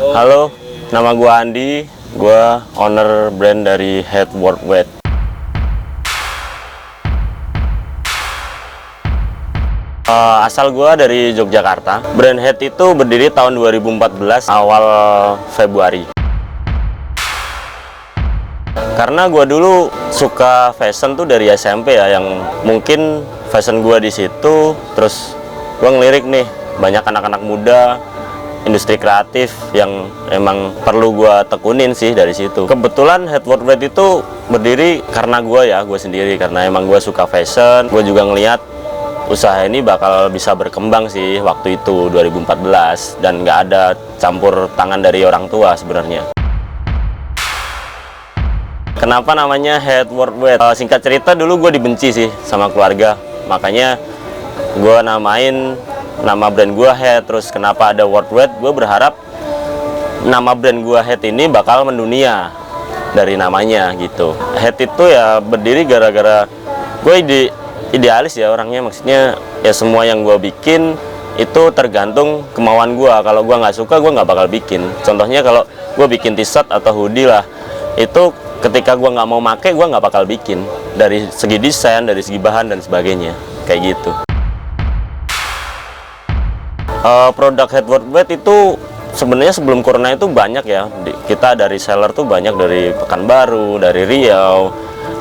Halo, nama gua Andi, gua owner brand dari Head Worldwide. Asal gua dari Yogyakarta. Brand Head itu berdiri tahun 2014 awal Februari. Karena gua dulu suka fashion tuh dari SMP ya, yang mungkin fashion gua di situ, terus gua ngelirik nih banyak anak-anak muda industri kreatif yang emang perlu gua tekunin sih dari situ. Kebetulan Head Worldwide itu berdiri karena gua sendiri, karena emang gua suka fashion. Gua juga ngelihat usaha ini bakal bisa berkembang sih waktu itu 2014, dan nggak ada campur tangan dari orang tua sebenarnya. Kenapa namanya Head Worldwide? Singkat cerita, dulu gue dibenci sih sama keluarga, makanya gue namain nama brand gue Head. Terus kenapa ada Worldwide? Gue berharap nama brand gue Head ini bakal mendunia dari namanya gitu. Head itu ya berdiri gara-gara gue idealis ya orangnya, maksudnya ya semua yang gue bikin itu tergantung kemauan gue. Kalau gue nggak suka, gue nggak bakal bikin. Contohnya kalau gue bikin t-shirt atau hoodie lah, itu ketika gue nggak mau make, gue nggak bakal bikin. Dari segi desain, dari segi bahan dan sebagainya, kayak gitu. Produk Head Worldwide itu sebenarnya sebelum corona itu banyak ya. Kita dari seller tuh banyak dari Pekanbaru, dari Riau,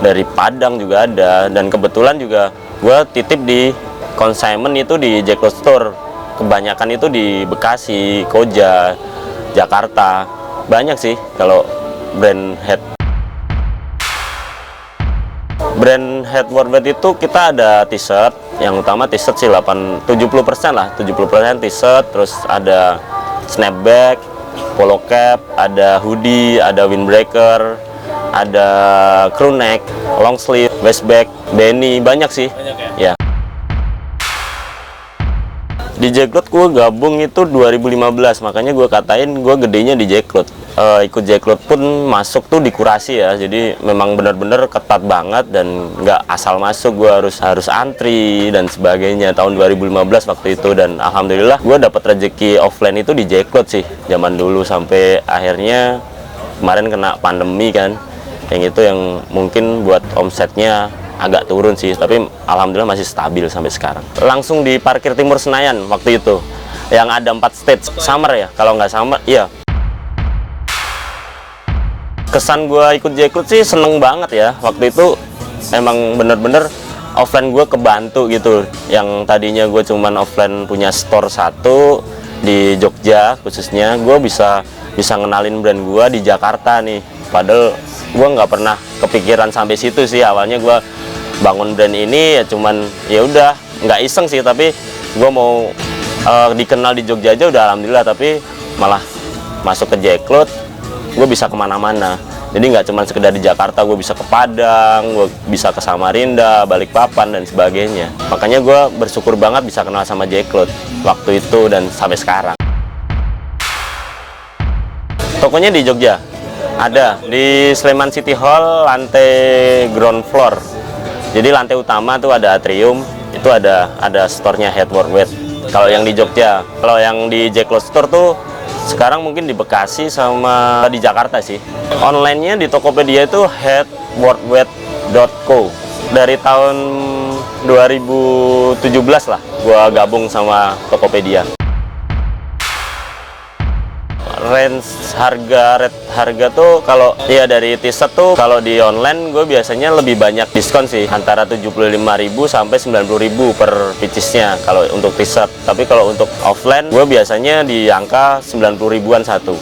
dari Padang juga ada. Dan kebetulan juga gue titip di consignment itu di Jacklot Store. Kebanyakan itu di Bekasi, Koja, Jakarta. Banyak sih kalau brand Head. Brand Head Worldwide itu kita ada t-shirt, yang utama t-shirt sih 70% lah, 70% t-shirt, terus ada snapback, polo cap, ada hoodie, ada windbreaker, ada crew neck, long sleeve, waistbag, beanie, banyak sih. Banyak Ya. ya? Di Jacklot gue gabung itu 2015, makanya gue katain gue gedenya di Jacklot. Ikut Jacklot pun masuk tuh dikurasi ya, jadi memang benar-benar ketat banget dan nggak asal masuk. Gue harus antri dan sebagainya tahun 2015 waktu itu. Dan alhamdulillah gue dapat rezeki offline itu di Jacklot sih zaman dulu, sampai akhirnya kemarin kena pandemi kan, yang itu yang mungkin buat omsetnya agak turun sih, tapi alhamdulillah masih stabil sampai sekarang. Langsung di parkir timur Senayan waktu itu, yang ada 4 stage. Summer ya, kalau nggak summer, iya. Kesan gue ikut Jacklot sih seneng banget ya. Waktu itu emang bener-bener offline gue kebantu gitu. Yang tadinya gue cuman offline punya store satu di Jogja khususnya, gue bisa ngenalin brand gue di Jakarta nih. Padahal gue nggak pernah kepikiran sampai situ sih. Awalnya gue bangun brand ini ya cuman ya udah nggak iseng sih, tapi gue mau dikenal di Jogja aja udah alhamdulillah. Tapi malah masuk ke Jacklot, gue bisa kemana-mana. Jadi nggak cuma sekedar di Jakarta, gue bisa ke Padang, gue bisa ke Samarinda, Balikpapan dan sebagainya. Makanya gue bersyukur banget bisa kenal sama Jacklot waktu itu dan sampai sekarang. Tokonya di Jogja ada di Sleman City Hall, lantai ground floor. Jadi lantai utama tuh ada atrium, itu ada store-nya Head Worldwide. Kalau yang di Jogja, kalau yang di Jacklot Store tuh sekarang mungkin di Bekasi sama di Jakarta sih. Online-nya di Tokopedia itu headworldwide.co. Dari tahun 2017 lah gua gabung sama Tokopedia. Range harga tuh kalau ya dari t-shirt tuh kalau di online gue biasanya lebih banyak diskon sih, antara 75.000 sampai 90.000 per piecesnya kalau untuk t-shirt. Tapi kalau untuk offline gue biasanya di angka 90.000-an satu.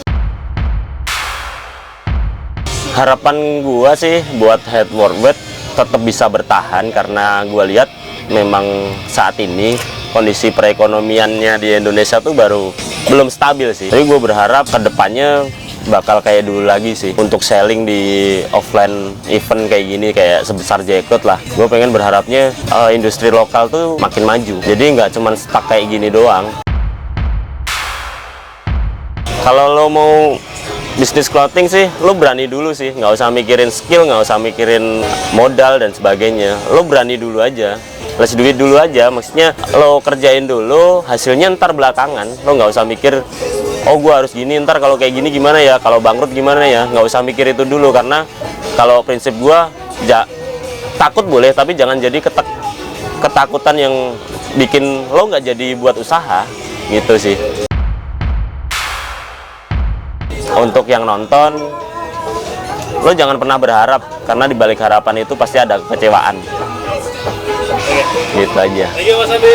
Harapan gue sih buat Head Worldwide tetap bisa bertahan, karena gue lihat memang saat ini kondisi perekonomiannya di Indonesia tuh belum stabil sih. Tapi gue berharap kedepannya bakal kayak dulu lagi sih untuk selling di offline event kayak gini, kayak sebesar Jacklot lah. Gue pengen berharapnya industri lokal tuh makin maju, jadi nggak cuma stuck kayak gini doang. Kalau lo mau bisnis clothing sih, lo berani dulu sih, nggak usah mikirin skill, nggak usah mikirin modal dan sebagainya. Lo berani dulu aja, les duit dulu aja. Maksudnya lo kerjain dulu, hasilnya ntar belakangan. Lo nggak usah mikir oh gue harus gini, ntar kalau kayak gini gimana ya, kalau bangkrut gimana ya. Nggak usah mikir itu dulu, karena kalau prinsip gue takut boleh, tapi jangan jadi ketakutan yang bikin lo nggak jadi buat usaha gitu sih. Untuk yang nonton, lo jangan pernah berharap, karena dibalik harapan itu pasti ada kekecewaan. Gitu aja.